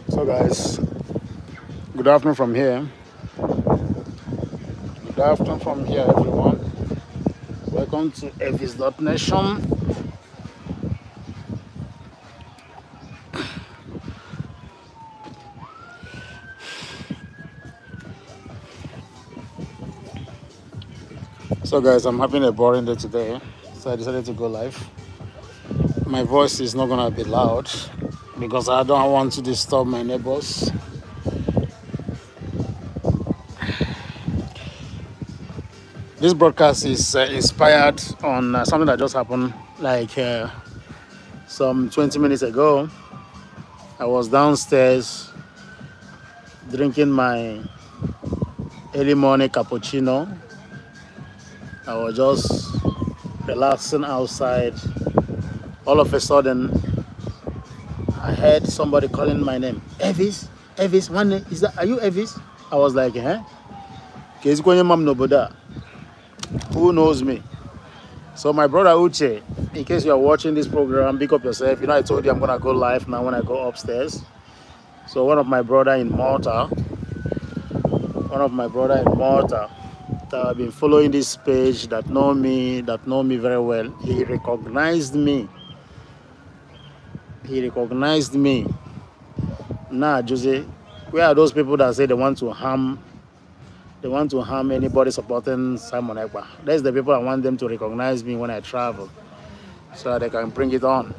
So guys, good afternoon from here. Good afternoon from here, everyone. Welcome to Evis.nation. So guys, I'm having a boring day today, so I decided to go live. My voice is not gonna be loud because I don't want to disturb my neighbors. This broadcast is inspired on something that just happened like some 20 minutes ago. I was downstairs drinking my early morning cappuccino. I was just relaxing outside. All of a sudden, I heard somebody calling my name. Evis? Evis? Is that, are you Evis? I was like, huh? Who knows me? So my brother Uche, in case you are watching this program, pick up yourself. You know, I told you I'm going to go live now when I go upstairs. So one of my brother in Malta, that have been following this page, that know me very well, he recognized me. Nah, Jose, where are those people that say they want to harm anybody supporting Simon Ekpa? That's the people I want them to recognize me when I travel, so that they can bring it on.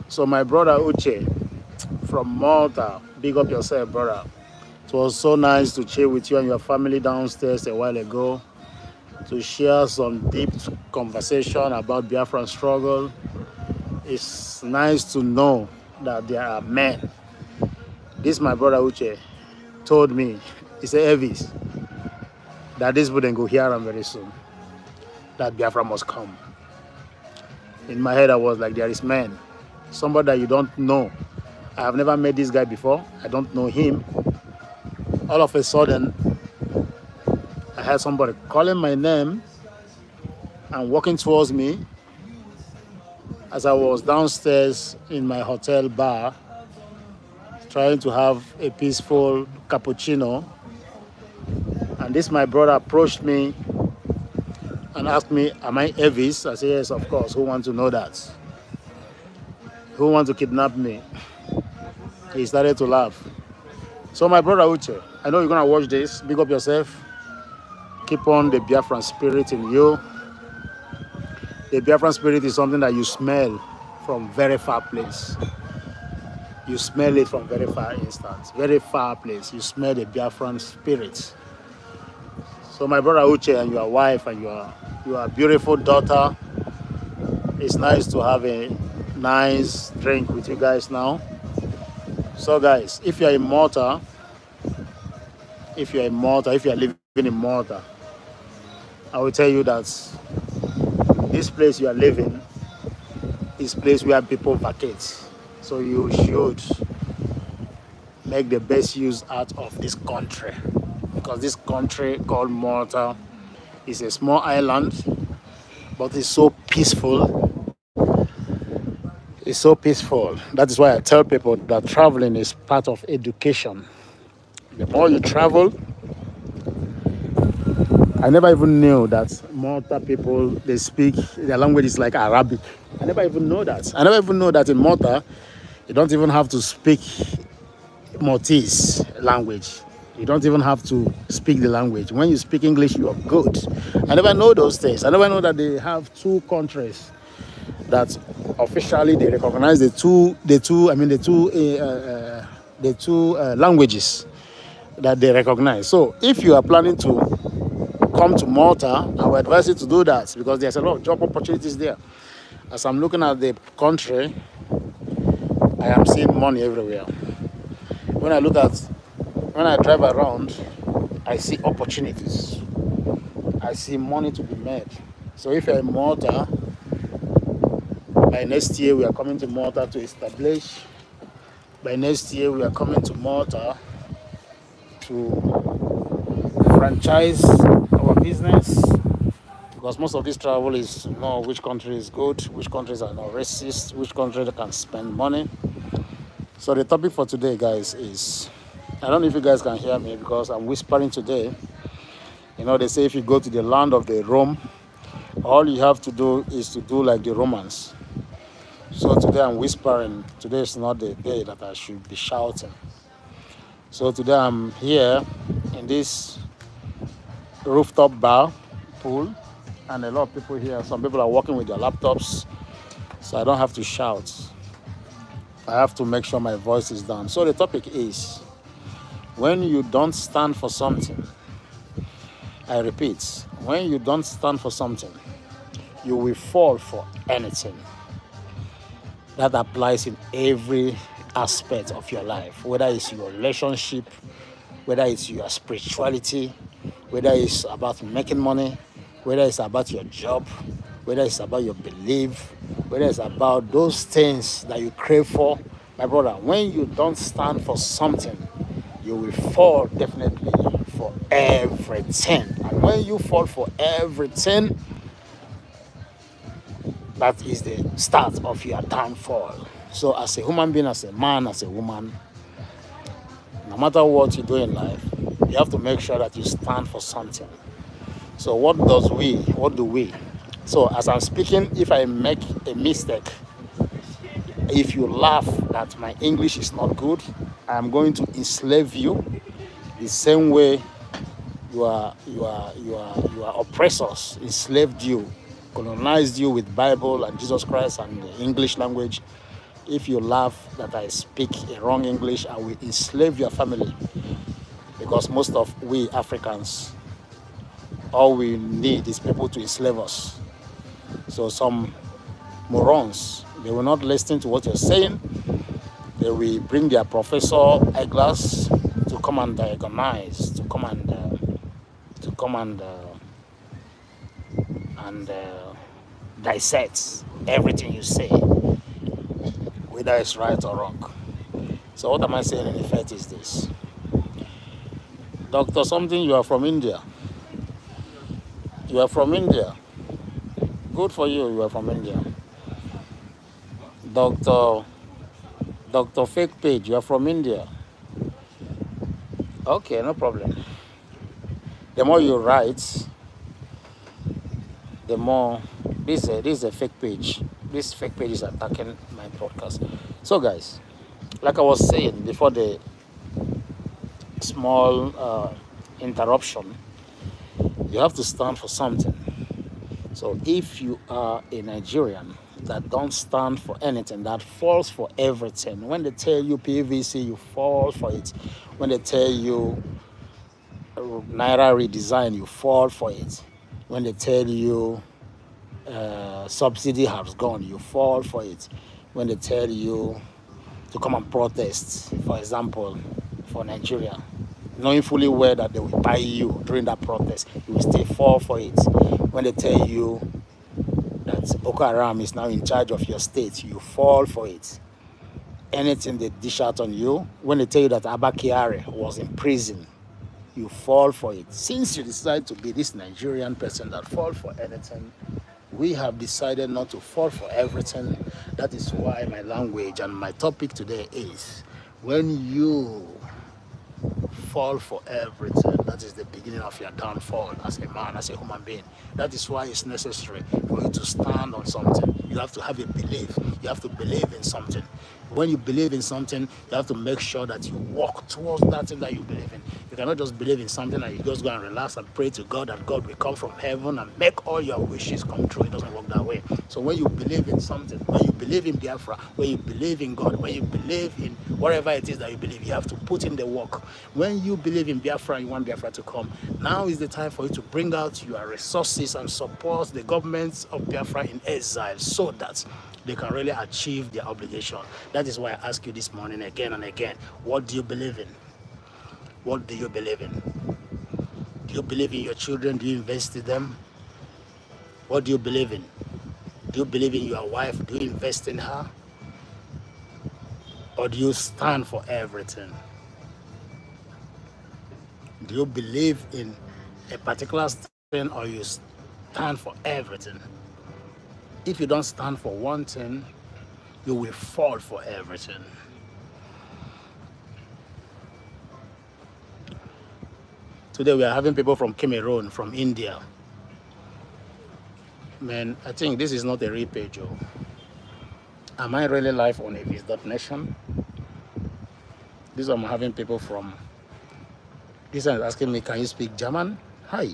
So my brother Uche from Malta, big up yourself, brother. It was so nice to chill with you and your family downstairs a while ago, to share some deep conversation about Biafran struggle. It's nice to know that there are men. This my brother Uche told me, he said, Evis, that this wouldn't go here and very soon, that Biafra must come. In my head I was like, there is men, somebody that you don't know. I have never met this guy before, I don't know him. All of a sudden, I heard somebody calling my name and walking towards me as I was downstairs in my hotel bar, trying to have a peaceful cappuccino. And this my brother approached me and asked me, am I Evis? I said, yes, of course. Who wants to know that? Who wants to kidnap me? He started to laugh. So my brother Uche, I know you're going to watch this. Big up yourself. Keep on the Biafran spirit in you. The Biafran spirit is something that you smell from very far place. You smell it from very far instance, very far place. You smell the Biafran spirit. So my brother Uche and your wife and your beautiful daughter, It's nice to have a nice drink with you guys now. So guys, if you're in Malta, if you're living in Malta, I will tell you that this place you are living is a place where people vacate. So you should make the best use out of this country, because this country called Malta is a small island, but it's so peaceful. It's so peaceful. That is why I tell people that traveling is part of education. The more you travel, I never even knew that Malta people, they speak, their language is like Arabic. I never even know that. I never even know that in Malta, you don't even have to speak Maltese language. You don't even have to speak the language. When you speak English, you are good. I never know those things. I never know that they have two countries that officially they recognize the two languages that they recognize. So if you are planning to come to Malta, I would advise you to do that, because there's a lot of job opportunities there. As I'm looking at the country, I am seeing money everywhere. When I drive around, I see opportunities. I see money to be made. So if you're in Malta, by next year we are coming to Malta to establish. By next year we are coming to Malta to franchise our business, because most of this travel is know which country is good, which countries are not racist, which country that can spend money. So the topic for today, guys, is, I don't know if you guys can hear me because I'm whispering today. You know, they say if you go to the land of the Rome, all you have to do is to do like the Romans. So today I'm whispering. Today is not the day that I should be shouting. So today I'm here in this rooftop bar pool, and a lot of people here. Some people are working with their laptops, so I don't have to shout. I have to make sure my voice is down. So the topic is, when you don't stand for something, I repeat, when you don't stand for something, you will fall for anything. That applies in every aspect of your life, whether it's your relationship, whether it's your spirituality, whether it's about making money, whether it's about your job, whether it's about your belief, whether it's about those things that you crave for. My brother, when you don't stand for something, you will fall definitely for everything. And when you fall for everything, that is the start of your downfall. So as a human being, as a man, as a woman, no matter what you do in life, you have to make sure that you stand for something. So what do we? So as I'm speaking, if I make a mistake, if you laugh that my English is not good, I am going to enslave you the same way your oppressors enslaved you, colonized you with Bible and Jesus Christ and the English language. If you laugh that I speak a wrong English, I will enslave your family, because most of we Africans, all we need is people to enslave us. So some morons, they will not listen to what you're saying. They will bring their professor eyeglass to come and diagnose, to come and dissect everything you say, whether it's right or wrong. So what am I saying in effect is this: Dr. Something, you are from India. You are from India. Good for you, you are from India. Dr. Fake Page, you are from India. Okay, no problem. The more you write, the more this is a fake page. This fake page is attacking my podcast. So guys, like I was saying before the small interruption, you have to stand for something. So if you are a Nigerian that don't stand for anything, that falls for everything, when they tell you PVC, you fall for it. When they tell you Naira redesign, you fall for it. When they tell you subsidy has gone, you fall for it. When they tell you to come and protest, for example, for Nigeria, knowing fully well that they will buy you during that protest, you will still fall for it. When they tell you that Boko Haram is now in charge of your state, you fall for it. Anything they dish out on you, when they tell you that Abba Kyari was in prison, you fall for it. Since you decide to be this Nigerian person that fall for anything, we have decided not to fall for everything. That is why my language and my topic today is, when you fall for everything, that is the beginning of your downfall as a man, as a human being. That is why it's necessary for you to stand on something. You have to have a belief. You have to believe in something. When you believe in something, you have to make sure that you walk towards that thing that you believe in. You cannot just believe in something and you just go and relax and pray to God that God will come from heaven and make all your wishes come true. It doesn't work that way. So when you believe in something, when you believe in Biafra, when you believe in God, when you believe in whatever it is that you believe, you have to put in the work. When you believe in Biafra and you want Biafra to come, now is the time for you to bring out your resources and support the governments of Biafra in exile so that they can really achieve their obligation. That is why I ask you this morning again and again, what do you believe in? What do you believe in? Do you believe in your children? Do you invest in them? What do you believe in? Do you believe in your wife? Do you invest in her? Or do you stand for everything? Do you believe in a particular thing or you stand for everything? If you don't stand for one thing, you will fall for everything. Today we are having people from Cameroon, from India. Man, I think this is not a real page. Oh. Am I really live on Avis.nation? This I'm having people from. This one is asking me, can you speak German? Hi.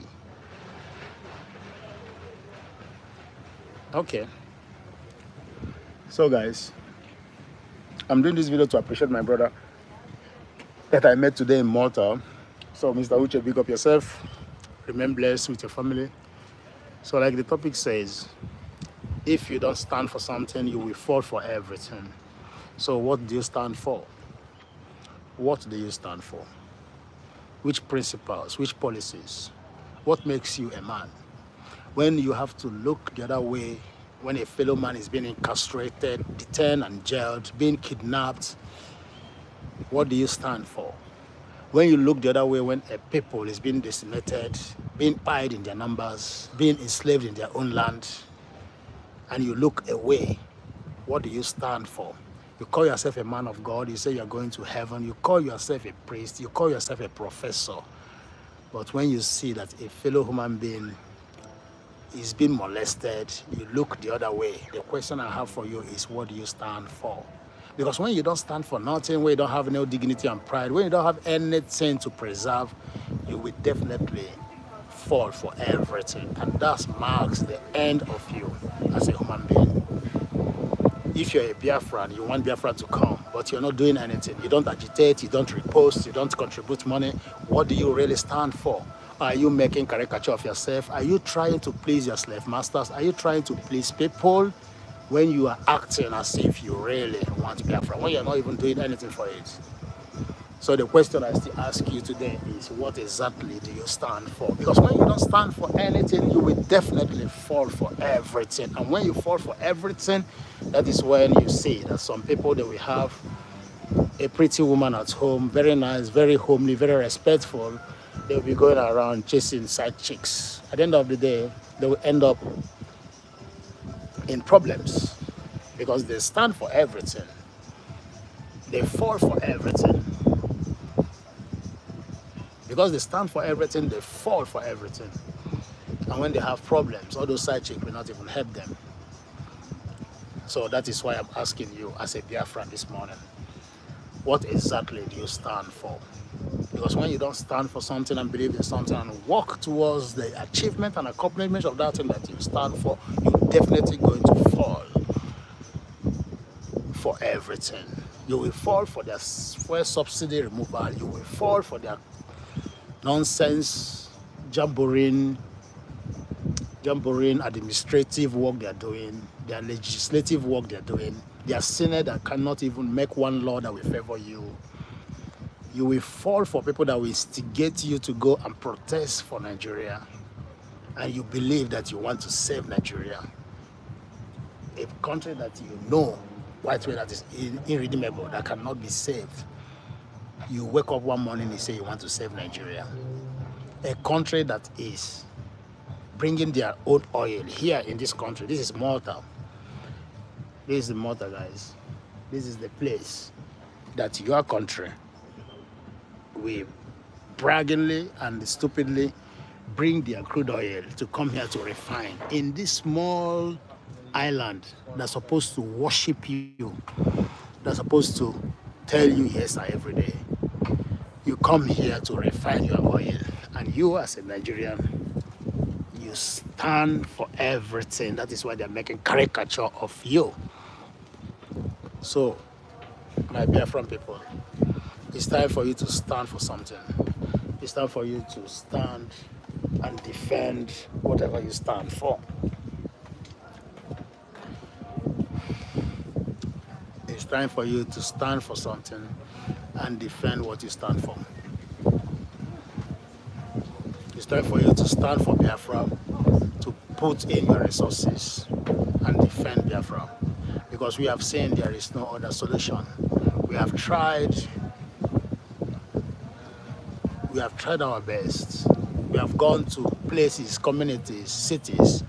Okay. So guys, I'm doing this video to appreciate my brother that I met today in Malta. So Mr. Uche, big up yourself. Remain blessed with your family. So like the topic says, if you don't stand for something, you will fall for everything. So what do you stand for? What do you stand for? Which principles, which policies? What makes you a man? When you have to look the other way, when a fellow man is being incarcerated, detained and jailed, being kidnapped, what do you stand for? When you look the other way, when a people is being decimated, being pied in their numbers, being enslaved in their own land, and you look away, what do you stand for? You call yourself a man of God, you say you're going to heaven, you call yourself a priest, you call yourself a professor. But when you see that a fellow human being is being molested, you look the other way. The question I have for you is, what do you stand for? Because when you don't stand for nothing, when you don't have no dignity and pride, when you don't have anything to preserve, you will definitely fall for everything. And that marks the end of you as a human being. If you're a Biafran, you want Biafra to come, but you're not doing anything. You don't agitate, you don't repost, you don't contribute money. What do you really stand for? Are you making caricature of yourself? Are you trying to please your slave masters? Are you trying to please people? When you are acting as if you really want Biafra, when you're not even doing anything for it. So the question I still ask you today is, what exactly do you stand for? Because when you don't stand for anything, you will definitely fall for everything. And when you fall for everything, that is when you see that some people, they will have a pretty woman at home, very nice, very homely, very respectful. They will be going around chasing side chicks. At the end of the day, they will end up in problems because they stand for everything. They fall for everything. Because they stand for everything, they fall for everything. And when they have problems, all those side chicks will not even help them. So that is why I'm asking you as a Biafran this morning, what exactly do you stand for? Because when you don't stand for something and believe in something and work towards the achievement and accomplishment of that thing that you stand for, you're definitely going to fall for everything. You will fall for their fuel subsidy removal. You will fall for their nonsense, jabbering, Jamboree administrative work they're doing, their legislative work they're doing, their senate that cannot even make one law that will favor you. You will fall for people that will instigate you to go and protest for Nigeria, and you believe that you want to save Nigeria, a country that you know quite well that is irredeemable, that cannot be saved. You wake up one morning and say you want to save Nigeria, a country that is bringing their own oil here in this country. This is Malta. This is Malta, guys. This is the place that your country will braggingly and stupidly bring their crude oil to come here to refine in this small island that's supposed to worship you, that's supposed to tell you yes sir every day. You come here to refine your oil, and you as a Nigerian, you stand for everything. That is why they're making caricature of you. So, my Biafran people, it's time for you to stand for something. It's time for you to stand and defend whatever you stand for. It's time for you to stand for something and defend what you stand for. It's time for you to stand for Biafra, to put in your resources and defend Biafra, because we have seen there is no other solution. We have tried our best. We have gone to places, communities, cities.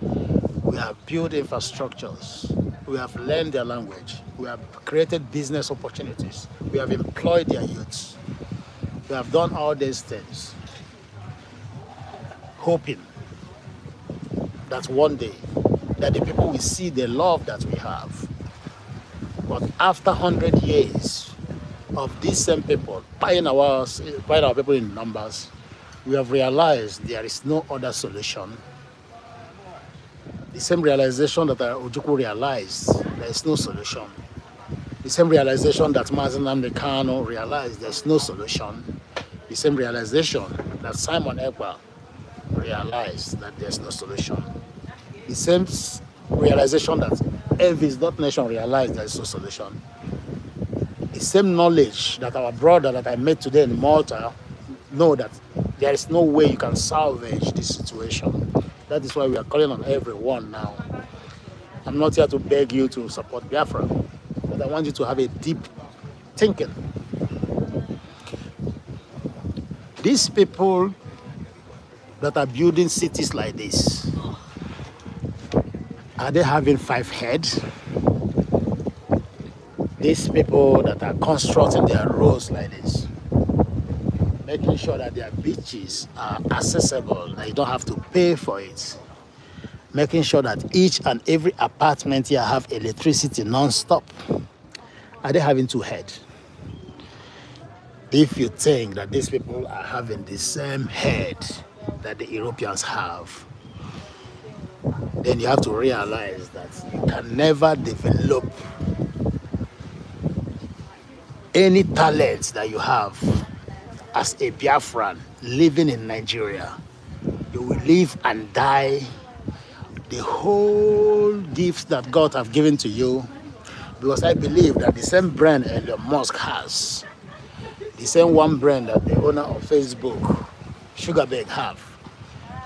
We have built infrastructures. We have learned their language. We have created business opportunities. We have employed their youths. We have done all these things, hoping that one day that the people will see the love that we have. But after 100 years of these same people buying our people in numbers, we have realized there is no other solution. The same realization that Ojukwu realized, there is no solution. The same realization that Mazi Nnamdi Kanu realized, there is no solution. The same realization that Simon Ekpa realized, that there is no solution. The same realization that Elvis.Nation realized, there is no solution. The same knowledge that our brother that I met today in Malta know that there is no way you can salvage this situation. That is why we are calling on everyone now. I'm not here to beg you to support Biafra, but I want you to have a deep thinking. These people that are building cities like this, are they having 5 heads? These people that are constructing their roads like this, making sure that their beaches are accessible, that you don't have to pay for it, making sure that each and every apartment here have electricity non-stop. Are they having 2 heads? If you think that these people are having the same head that the Europeans have, then you have to realize that you can never develop any talent that you have as a Biafran living in Nigeria. You will live and die. The whole gifts that God have given to you, because I believe that the same brain Elon Musk has, the same one brain that the owner of Facebook, Sugarbag, have,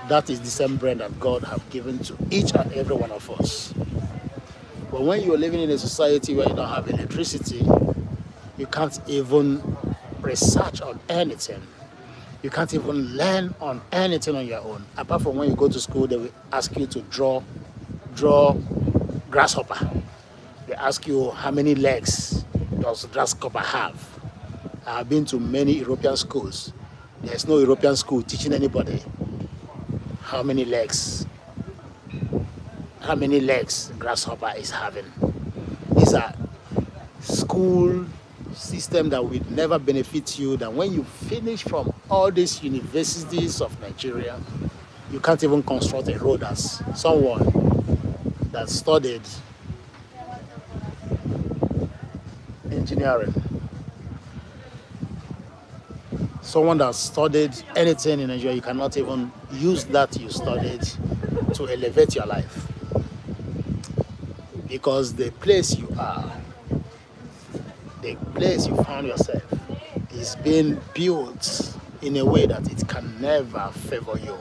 that is the same brain that God have given to each and every one of us. But when you're living in a society where you don't have electricity, you can't even research on anything. You can't even learn on anything on your own. Apart from when you go to school, they will ask you to draw grasshopper. They ask you how many legs does grasshopper have. I have been to many European schools. There's no European school teaching anybody how many legs grasshopper is having. These are school system that will never benefit you. That when you finish from all these universities of Nigeria, you can't even construct a road as someone that studied engineering. Someone that studied anything in Nigeria, you cannot even use that you studied to elevate your life. Because the place you are, the place you found yourself, is being built in a way that it can never favor you.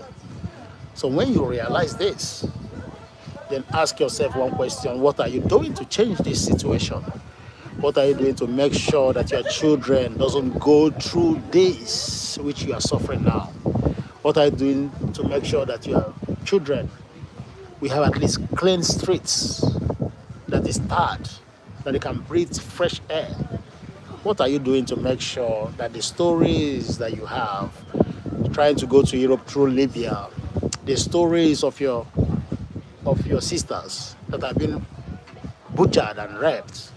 So when you realize this, then ask yourself one question: what are you doing to change this situation? What are you doing to make sure that your children doesn't go through this which you are suffering now? What are you doing to make sure that your children, we have at least clean streets, that is tarred, that they can breathe fresh air? What are you doing to make sure that the stories that you have, trying to go to Europe through Libya, the stories of your sisters that have been butchered and raped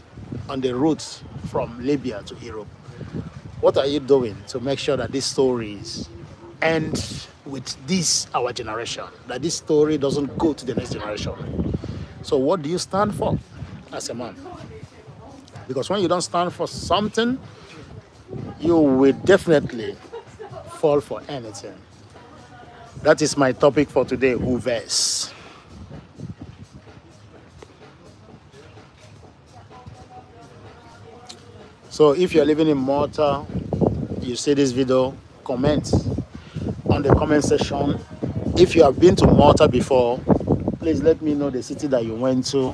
on the route from Libya to Europe, what are you doing to make sure that these stories end with this, our generation, that this story doesn't go to the next generation? So what do you stand for as a man? Because when you don't stand for something, you will definitely fall for anything. That is my topic for today, Hoovers. So if you're living in Malta, you see this video, comment on the comment section. If you have been to Malta before, please let me know the city that you went to.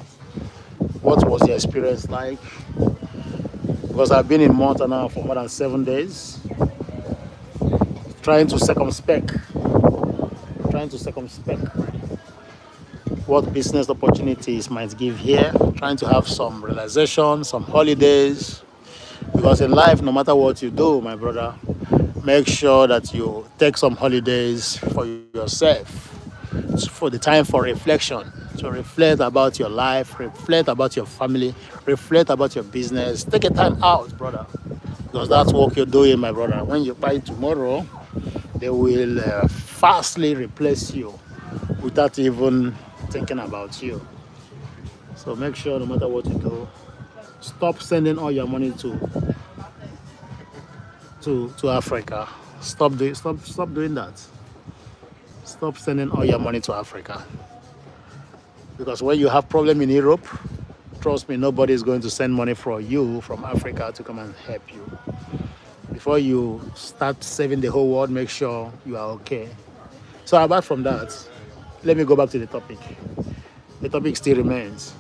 What was your experience like? Because I've been in Malta now for more than 7 days, trying to circumspect what business opportunities might give here, trying to have some relaxation, some holidays. Because in life, no matter what you do, my brother, make sure that you take some holidays for yourself, for the time for reflection, to reflect about your life, reflect about your family, reflect about your business. Take a time out, brother, because that's what you're doing, my brother. When you buy tomorrow, they will fastly replace you without even thinking about you. So make sure, no matter what you do, stop sending all your money to Africa. Stop doing that. Stop sending all your money to Africa. Because when you have problem in Europe, trust me, nobody is going to send money for you from Africa to come and help you. Before you start saving the whole world, make sure you are okay. So apart from that, let me go back to the topic. The topic still remains: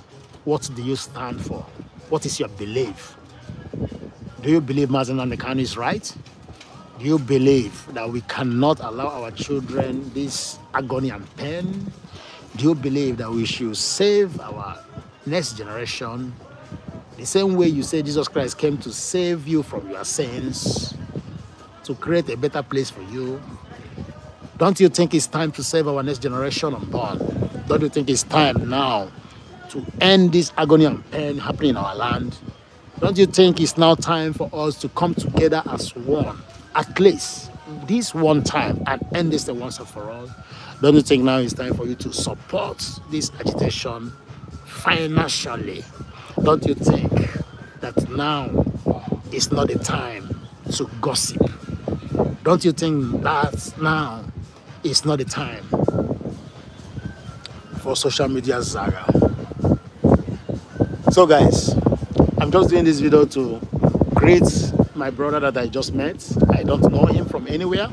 what do you stand for? What is your belief? Do you believe Mazi Nnamdi Kanu is right? Do you believe that we cannot allow our children this agony and pain? Do you believe that we should save our next generation the same way you say Jesus Christ came to save you from your sins, to create a better place for you? Don't you think it's time to save our next generation unborn? Don't you think it's time now to end this agony and pain happening in our land? Don't you think it's now time for us to come together as one, at least this one time, and end this once and for all? Don't you think now it's time for you to support this agitation financially? Don't you think that now is not the time to gossip? Don't you think that now is not the time for social media zaga? So guys, I'm just doing this video to greet my brother that I just met. I don't know him from anywhere.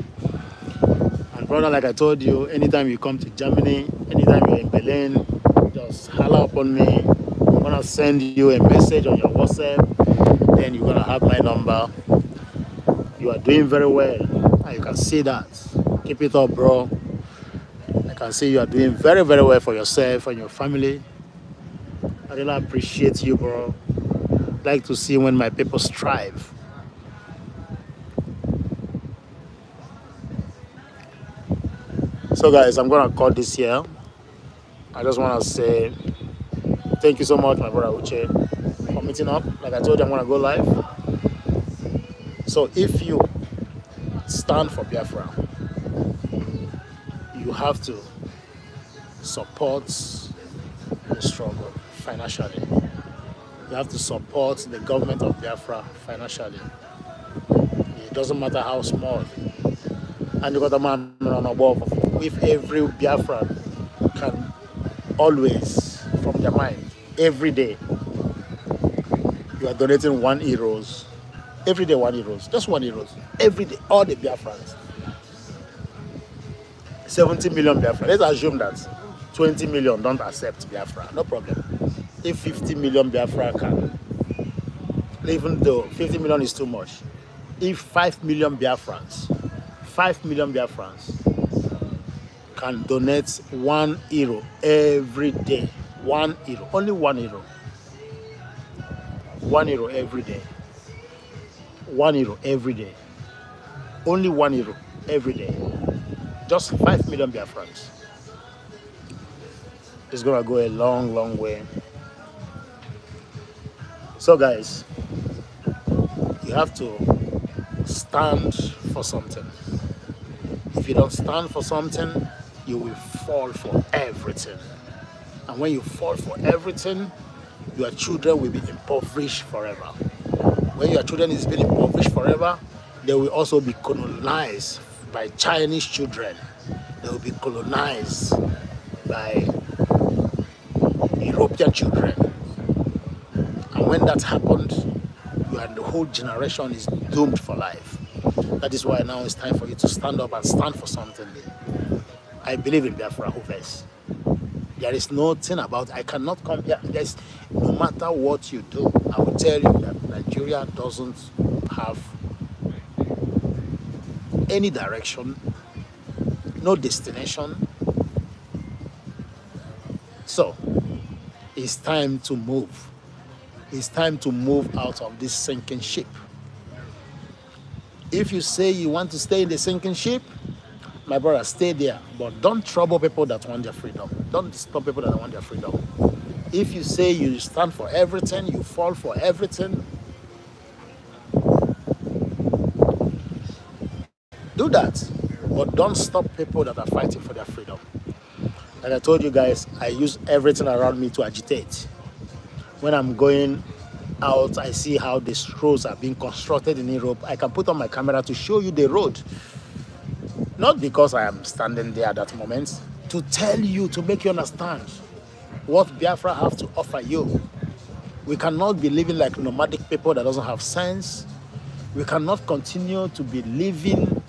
And brother, like I told you, anytime you come to Germany, anytime you're in Berlin, just holler upon me. I'm gonna send you a message on your WhatsApp, then you're gonna have my number. You are doing very well, and you can see that. Keep it up, bro. I can see you are doing very, very well for yourself and your family. I really appreciate you, bro. I like to see when my people strive. So guys, I'm gonna cut this here. I just want to say thank you so much, my brother Uche, for meeting up. Like I told you, I'm gonna go live. So if you stand for Biafra, you have to support the struggle financially. You have to support the government of Biafra financially. It doesn't matter how small. And you got a man on a wall. If every Biafran can always from their mind. Every day, you are donating €1. Every day, €1. Just €1. Every day, all the Biafrans. 70 million Biafra. Let's assume that 20 million don't accept Biafra. No problem. If 50 million Biafra can, even though 50 million is too much, if 5 million Biafrans can donate €1 every day, €1, only €1, €1 every day, €1 every day, only €1 every day, just 5 million Biafrans. It's gonna go a long, long way. So guys, you have to stand for something. If you don't stand for something, you will fall for everything. And when you fall for everything, your children will be impoverished forever. When your children is being impoverished forever, they will also be colonized by Chinese children. They will be colonized by European children. And when that happened, you and the whole generation is doomed for life. That is why now it's time for you to stand up and stand for something. I believe in Biafra Hoovers. There is nothing about, I cannot come here. There's, no matter what you do, I will tell you that Nigeria doesn't have any direction, no destination. So, it's time to move. It's time to move out of this sinking ship. If you say you want to stay in the sinking ship, my brother, stay there. But don't trouble people that want their freedom. Don't disturb people that want their freedom. If you say you stand for everything, you fall for everything, do that. But don't stop people that are fighting for their freedom. Like I told you guys, I use everything around me to agitate. When I'm going out, I see how these roads are being constructed in Europe. I can put on my camera to show you the road. Not because I am standing there at that moment, to tell you, to make you understand what Biafra have to offer you. We cannot be living like nomadic people that doesn't have sense. We cannot continue to be living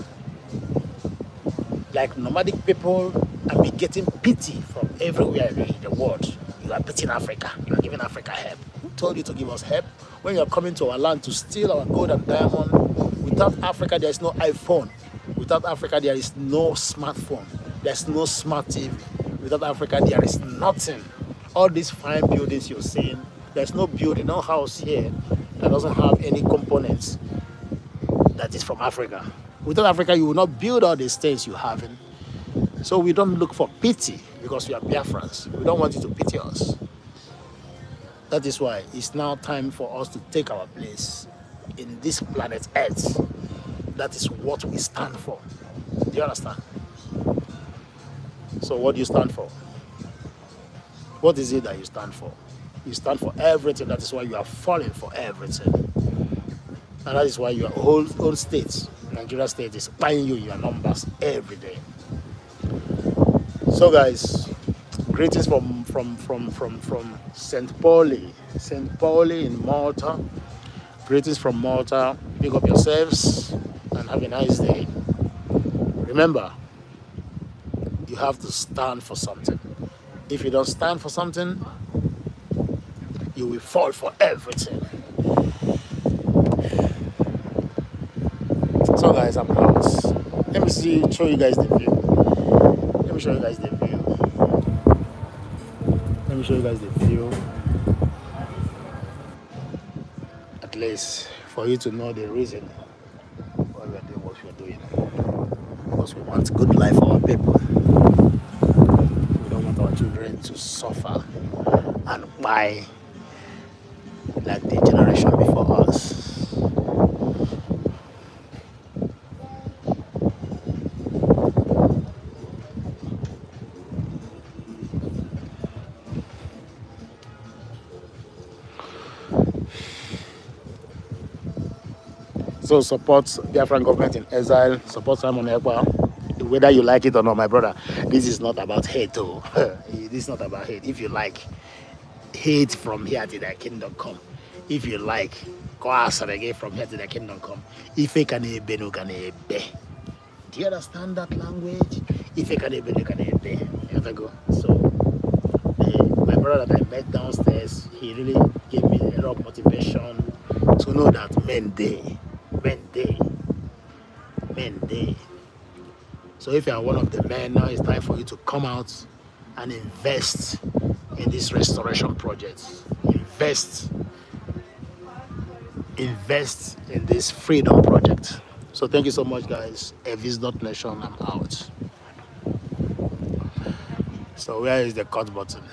like nomadic people and be getting pity from everywhere in the world. You are pitying Africa. You are giving Africa help. Who told you to give us help? When you are coming to our land to steal our gold and diamond, without Africa there is no iPhone. Without Africa there is no smartphone. There's no smart TV. Without Africa there is nothing. All these fine buildings you're seeing, there's no building, no house here that doesn't have any components that is from Africa. Without Africa, you will not build all these things you have in. So we don't look for pity because we are Biafrans. We don't want you to pity us. That is why it's now time for us to take our place in this planet Earth. That is what we stand for. Do you understand? So what do you stand for? What is it that you stand for? You stand for everything. That is why you are falling for everything. And that is why your whole state, Nigeria state, is buying you your numbers every day. So guys, greetings from St. Pauli in Malta. Greetings from Malta. Pick up yourselves and have a nice day. Remember, you have to stand for something. If you don't stand for something, you will fall for everything. So guys, I'm out. Let me show you guys the view. Let me show you guys the view. Let me show you guys the view. At least for you to know the reason why we are doing what we are doing. Because we want good life for our people. We don't want our children to suffer and buy like the generation before us. So support Biafran government in exile, support Simon Ekpa, whether you like it or not, my brother. This is not about hate, though. this is not about hate. If you like, hate from here to thy kingdom come. If you like, go answer again from here to the kingdom come. If you can ebe, no can ebe. Do you understand that language? If you can ebe, no can ebe. You have to go. So, my brother that I met downstairs, he really gave me a lot of motivation to know that men day. So if you are one of the men, now it's time for you to come out and invest in this restoration project. Invest in this freedom project. So thank you so much, guys. Evis.nation, I'm out. So where is the cut button?